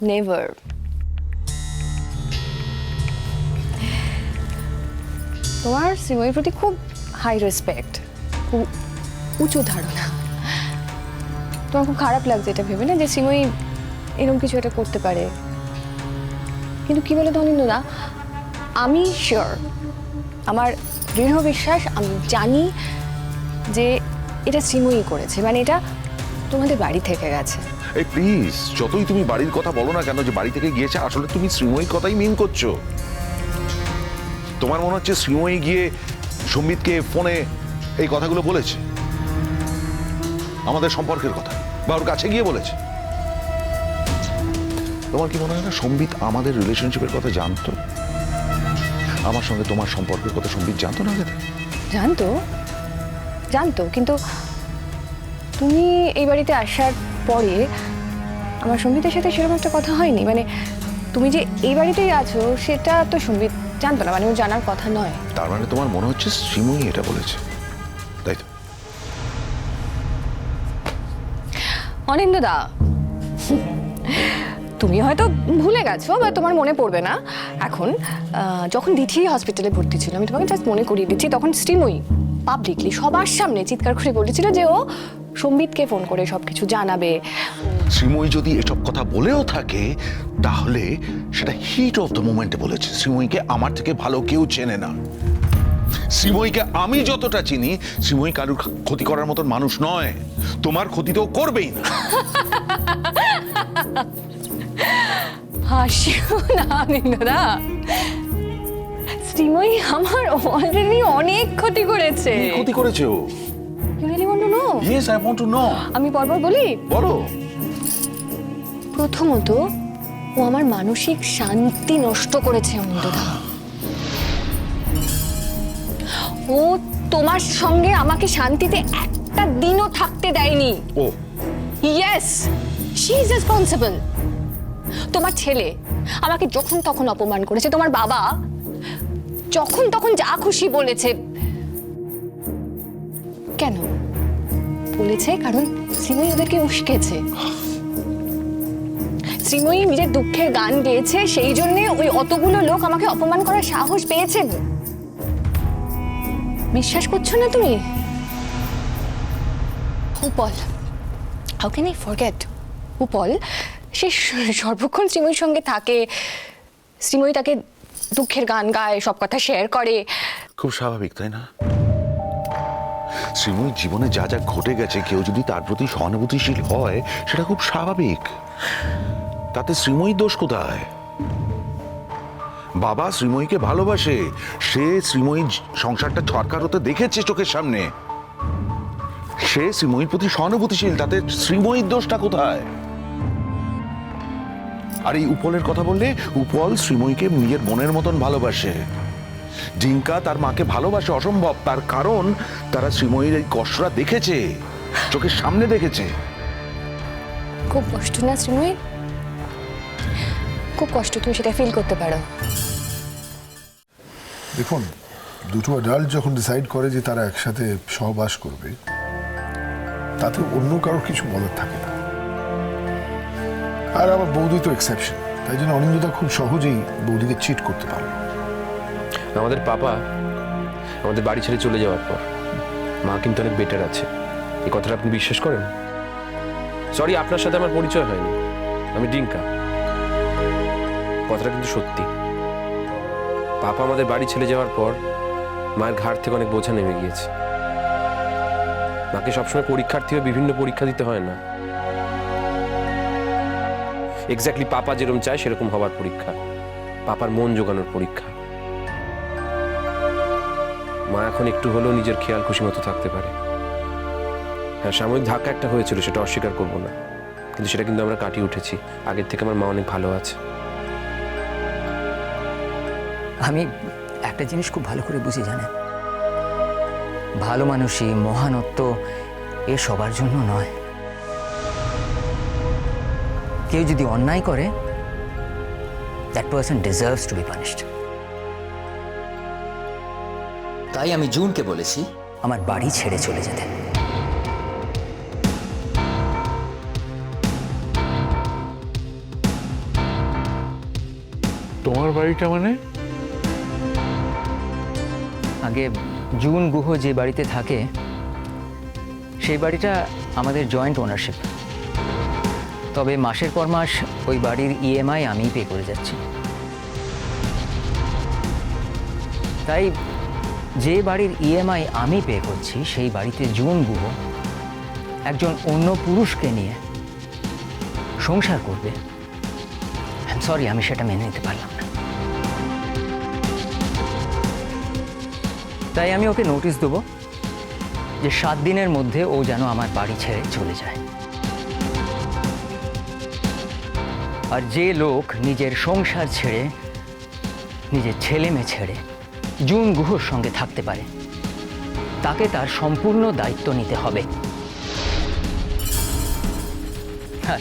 Never. তোমার শ্রীময়ীর প্রতি খুব হাই রেসপেক্ট, খুব উঁচু ধারণা। তোমার খুব খারাপ লাগছে এটা ভেবে না যে শ্রীময়ী এরকম কিছু একটা করতে পারে। কিন্তু কি বলে অনিন্দা, আমি শিওর, আমার দৃঢ় বিশ্বাস, আমি জানি যে এটা শ্রীময়ী করেছে, মানে এটা তোমাদের বাড়ি থেকে গেছে। এই প্লিজ, যতই তুমি বাড়ির কথা বলো না কেন যে বাড়ি থেকে গিয়েছে, আসলে তুমি শ্রীময়ীর কথাই মিন করছো। তোমার মনে হচ্ছে শ্রীময়ী গিয়ে সম্বিতকে ফোনে এই কথাগুলো বলেছে, আমাদের সম্পর্কের কথা, বা ওর কাছে গিয়ে বলেছে? তোমার কি মনে হয় না সম্বিত আমাদের রিলেশনশিপের কথা জানতো? আমার সঙ্গে তোমার সম্পর্কের কথা সম্বিত জানতো না? জানতো, জানতো, কিন্তু তুমি এই বাড়িতে আসার পরে আমার সম্বিতের সাথে সেরকম একটা কথা হয়নি। মানে তুমি যে এই বাড়িতেই আছো সেটা তো সম্বিত জানতো না, মানে ও জানার কথা নয়। তার মানে তোমার মনে হচ্ছে শ্রীময়ী এটা বলেছে, তাই তো? অনিন্দদা, তুমি হয়তো ভুলে গেছো বা তোমার মনে পড়বে না এখন। যখন দিঠি হসপিটালে ভর্তি ছিল, আমি তোমাকে জাস্ট মনে করিয়ে দিচ্ছি, তখন শ্রীময়ী পাবলিকলি সবার সামনে চিৎকার করে বলেছিল যে ও সম্বিতকে ফোন করে সবকিছু জানাবে। শ্রীময়ী যদি এসব কথা বলেও থাকে তাহলে সেটা হিট অফ দ্য মোমেন্টে বলেছে। শ্রীময়ীকে আমার থেকে ভালো কেউ চেনে না। শ্রীময়ীকে আমি যতটা চিনি, শ্রীময়ী কারুর ক্ষতি করার মতন মানুষ নয়। তোমার ক্ষতি তো করবেই না। হাসিও না অনিন্দদা, শ্রীময়ী আমার অলরেডি অনেক ক্ষতি করেছে। কি ক্ষতি করেছে ও? You really want to know? Yes, I want to know. আমি পরপর বলি। বলো। প্রথমত, ও আমার মানসিক শান্তি নষ্ট করেছে অনিন্দদা। ও তোমার সঙ্গে আমাকে শান্তিতে একটা দিনও থাকতে দেয়নি। ও ইয়েস, শি ইজ রেসপন্সিবল। তোমার ছেলে আমাকে যখন তখন অপমান করেছে, তোমার বাবা যখন তখন যা খুশি বলেছে। কেন বলেছে? কারণ শ্রীময়ী ওদেরকে উস্কেছে। শ্রীময়ী নিজের দুঃখের গান গেয়েছে, সেই জন্য ওই অতগুলো লোক আমাকে অপমান করার সাহস পেয়েছেন। বিশ্বাস করছো না তুমি? উপল, হাউ ক্যান আই ফরগেট? উপল সে সর্বক্ষণ শ্রীময়ীর সঙ্গে থাকে, শ্রীময়ী তাকে দুঃখের গান গায়, সব কথা শেয়ার করে। খুব স্বাভাবিক, তাই না? শ্রীময়ীর জীবনে যা যা ঘটে গেছে, কেউ যদি তার প্রতি সহানুভূতিশীল হয় সেটা খুব স্বাভাবিক। তাতে শ্রীময়ীর দোষ কোথায়? বাবা শ্রীময়ীকে ভালোবাসে, সে শ্রীময়ীর সংসারটা ছরকার হতে দেখেছে চোখের সামনে, সে শ্রীময়ীর প্রতি সহানুভূতিশীল, তাতে শ্রীময়ীর দোষটা কোথায়? আর এই উপলের কথা বললে, উপল শ্রীময়ীকে নিজের বোনের মতন ভালোবাসে। ডিঙ্কা তার মাকে ভালোবাসে অসম্ভব, তার কারণ তারা শ্রীময়ীর এই কষ্টটা দেখেছে, চোখের সামনে দেখেছে। খুব কষ্ট না শ্রীময়ী? খুব কষ্ট, তুমি সেটা ফিল করতে পারো। দেখুন, দুটো অ্যাডাল্ট যখন ডিসাইড করে যে তারা একসাথে সহবাস করবে, তাতে অন্য কারোর কিছু বলার থাকে না। আর আমার বৌদি তো এক্সেপশন, তাই জন্য অনিন্দতা খুব সহজেই বৌদিকে চিট করতে পারে। আমাদের পাপা আমাদের বাড়ি ছেড়ে চলে যাওয়ার পর মা কিন্তু অনেক বেটার আছে। এই কথাটা আপনি বিশ্বাস করেন? সরি, আপনার সাথে আমার পরিচয় হয়নি, আমি ডিঙ্কা। কথাটা কিন্তু সত্যি। পাপা আমাদের বাড়ি ছেড়ে যাওয়ার পর মায়ের ঘাড় থেকে অনেক বোঝা নেমে গিয়েছে। মাকে সবসময় পরীক্ষার্থী হয়ে বিভিন্ন পরীক্ষা দিতে হয় না, এক্স্যাক্টলি পাপা যেরকম চায় সেরকম হবার পরীক্ষা, পাপার মন জোগানোর পরীক্ষা। মা এখন একটু হলেও নিজের খেয়াল খুশি মতো থাকতে পারে। হ্যাঁ, সাময়িক ধাক্কা একটা হয়েছিল, সেটা অস্বীকার করবো না, কিন্তু সেটা কিন্তু আমরা কাটিয়ে উঠেছি। আগের থেকে আমার মা অনেক ভালো আছে। আমি একটা জিনিস খুব ভালো করে বুঝি, জানেন, ভালো মানুষই মহানত্ব এ সবার জন্য নয়। কেউ যদি অন্যায় করে, that person deserves to be punished. তাই আমি জুনকে বলেছি আমার বাড়ি ছেড়ে চলে যেতে। তোমার বাড়িটা মানে? আগে জুন গুহ যে বাড়িতে থাকে সেই বাড়িটা আমাদের জয়েন্ট ওনারশিপ। তবে মাসের পর মাস ওই বাড়ির ইএমআই আমিই পে করে যাচ্ছি। তাই যে বাড়ির ইএমআই আমি পে করছি সেই বাড়িতে জুন গুহ একজন অন্য পুরুষকে নিয়ে সংসার করবে, সরি আমি সেটা মেনে নিতে পারলাম না। তাই আমি ওকে নোটিশ দেবো যে 7 দিনের মধ্যে ও যেন আমার বাড়ি ছেড়ে চলে যায়। আর যে লোক নিজের সংসার ছেড়ে, নিজের ছেলে মেয়ে ছেড়ে জুন গুহর সঙ্গে থাকতে পারে তাকে তার সম্পূর্ণ দায়িত্ব নিতে হবে। আর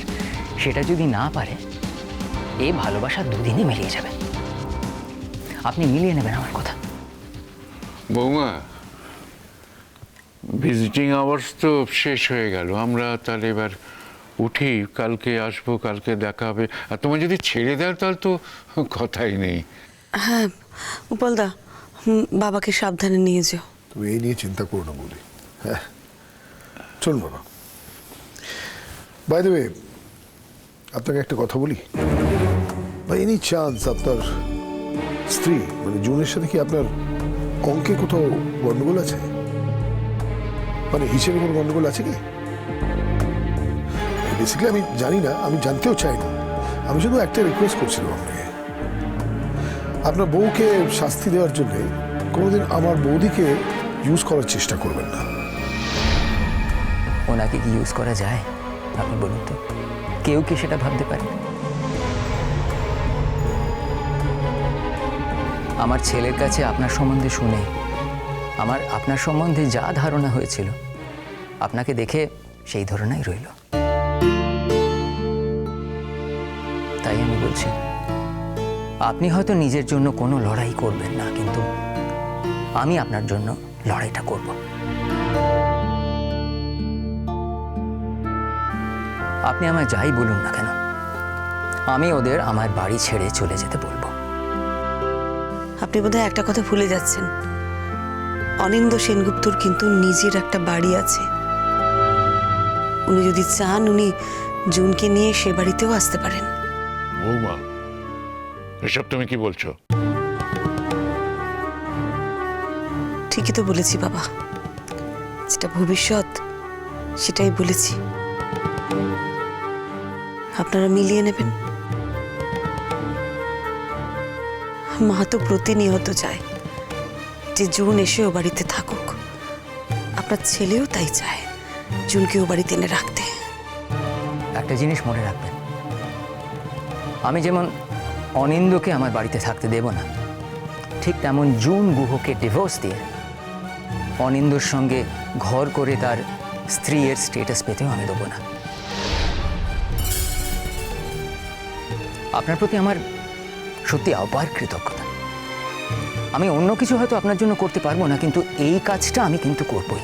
সেটা যদি না পারে এই ভালোবাসা দুদিনে মিলিয়ে যাবে। আপনি মিলিয়ে নেবেন আমার কথা। বৌমা, ভিজিটিং আওয়ার্স তো শেষ হয়ে গেল, আমরা তাহলে এবার উঠি। কালকে আসবো, কালকে দেখা হবে। আর তোমার যদি ছেড়ে দেয় তাহলে তো কথাই নেই। হ্যাঁ উপালদা, বাবাকে সাবধানে নিয়ে যেও। তুমি এই নিয়ে চিন্তা করো না বলি। হ্যাঁ চলুন বাবা। বাই দ্য ওয়ে, আপনাকে একটা কথা বলি। বাই এনি চান্স আপনার স্ত্রী মানে জুনের সাথে কি আপনার অঙ্কে কোথাও গন্ডগোল আছে? মানে হিসেবে কোনো গন্ডগোল আছে কি? বেসিক্যালি আমি জানি না, আমি জানতেও চাই না। আমি শুধু একটা রিকোয়েস্ট করছিলাম আপনাকে, আপনার বউকে শাস্তি দেওয়ার জন্য কোনোদিন আমার বৌদিকে ইউজ করার চেষ্টা করবেন না। ওনাকে কি ইউজ করা যায় আপনি বলুন তো? কেউ কি সেটা ভাবতে পারে? আমার ছেলের কাছে আপনার সম্বন্ধে শুনে আমার আপনার সম্বন্ধে যা ধারণা হয়েছিল আপনাকে দেখে সেই ধারণাই রইল। তাই আমি বলছি, আপনি হয়তো নিজের জন্য কোনো লড়াই করবেন না, কিন্তু আমি আপনার জন্য লড়াইটা করব। আপনি আমায় যাই বলুন না কেন, আমি ওদের আমার বাড়ি ছেড়ে চলে যেতে বলবো। আপনি বোধহয় একটা কথা ভুলে যাচ্ছেন, অনিন্দ্য সেনগুপ্তর কিন্তু নিজের একটা বাড়ি আছে। উনি যদি চান উনি জুনকে নিয়ে সে বাড়িতেও আসতে পারেন। বৌমা, এসব তুমি কি বলছো? ঠিকই তো বলেছি বাবা, যেটা ভবিষ্যৎ সেটাই বলেছি। আপনারা মিলিয়ে নেবেন। মা তো প্রতিনিয়ত চায় যে জুন এসে ও বাড়িতে থাকুক। আপনার ছেলেও তাই চায় জুনকে ও বাড়িতে এনে রাখতে। একটা জিনিস মনে রাখবেন, আমি যেমন অনিন্দকে আমার বাড়িতে থাকতে দেব না, ঠিক তেমন জুন গুহকে ডিভোর্স দিয়ে অনিন্দর সঙ্গে ঘর করে তার স্ত্রীর স্টেটাস পেতেও আমি দেবো না। আপনার প্রতি আমার সত্যি অপার কৃতজ্ঞতা। আমি অন্য কিছু হয়তো আপনার জন্য করতে পারবো না, কিন্তু এই কাজটা আমি কিন্তু করবই।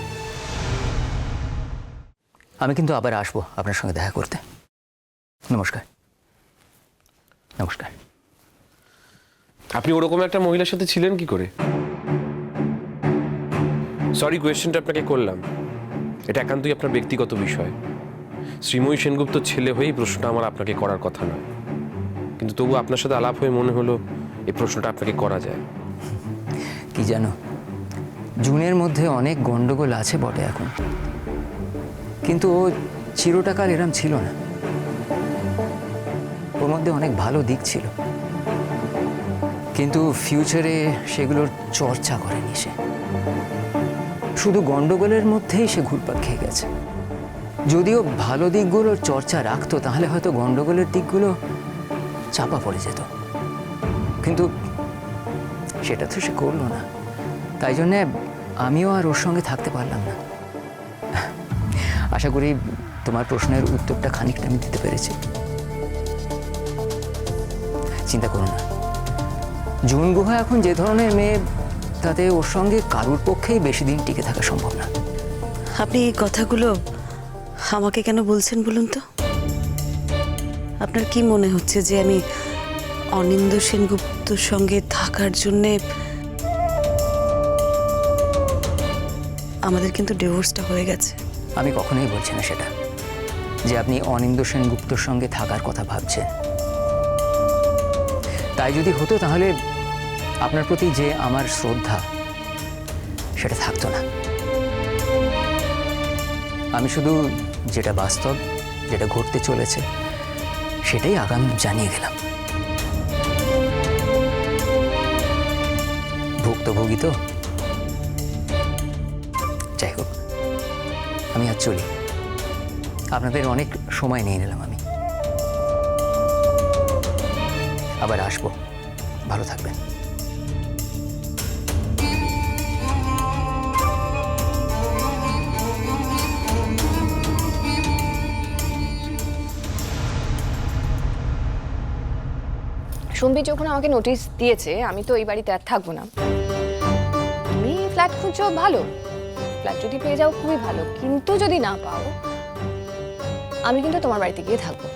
আমি কিন্তু আবার আসবো আপনার সঙ্গে দেখা করতে। নমস্কার। নমস্কার। আপনি ওরকম একটা মহিলার সাথে ছিলেন কি করে? সরি কোয়েশ্চেনটা আপনাকে করলাম, এটা একান্তই আপনার ব্যক্তিগত বিষয়। শ্রীময়ী সেনগুপ্তর ছেলে হয়েই প্রশ্নটা আমার আপনাকে করার কথা নয়, কিন্তু তবু আপনার সাথে আলাপ হয়ে মনে হলো এই প্রশ্নটা আপনাকে করা যায়। কি জানো, জুনের মধ্যে অনেক গন্ডগোল আছে বটে এখন, কিন্তু ও চিরটাকাল এরম ছিল না। ওর মধ্যে অনেক ভালো দিক ছিল, কিন্তু ফিউচারে সেগুলোর চর্চা করেনি সে। শুধু গন্ডগোলের মধ্যেই সে ঘুরপাক খেয়ে গেছে। যদিও ভালো দিকগুলোর চর্চা রাখতো তাহলে হয়তো গন্ডগোলের দিকগুলো চাপা পড়ে যেত, কিন্তু সেটা তো সে করলো না। তাই জন্যে আমিও আর ওর সঙ্গে থাকতে পারলাম না। আশা করি তোমার প্রশ্নের উত্তরটা খানিকটা আমি দিতে পেরেছি। চিন্তা করো না, জুন গুহা এখন যে ধরনের মেয়ে তাতে ওর সঙ্গে কারুর পক্ষেই বেশি দিন টিকে থাকা সম্ভব না। আপনি এই কথাগুলো আমাকে কেন বলছেন বলুন তো? আপনার কি মনে হচ্ছে যে আমি অনিন্দ সেনগুপ্তর সঙ্গে থাকার জন্যে আমাদের কিন্তু ডিভোর্সটা হয়ে গেছে। আমি কখনোই বলছি না সেটা, যে আপনি অনিন্দ সেনগুপ্তর সঙ্গে থাকার কথা ভাবছেন। তাই যদি হতো তাহলে আপনার প্রতি যে আমার শ্রদ্ধা সেটা থাকতো না। আমি শুধু যেটা বাস্তব, যেটা ঘটতে চলেছে সেটাই আগাম জানিয়ে গেলাম। ভুক্তভোগী তো। যাই হোক, আমি আজ চলি, আপনাদের অনেক সময় নিয়ে নিলাম আমি। আবার আসবো, ভালো থাকবেন। সম্বি যখন আমাকে নোটিশ দিয়েছে, আমি তো এই বাড়িতে আর থাকবো না। তুমি ফ্ল্যাট খুঁজছো, ভালো, ফ্ল্যাট যদি পেয়ে যাও খুবই ভালো, কিন্তু যদি না পাও আমি কিন্তু তোমার বাড়িতে গিয়ে থাকবো।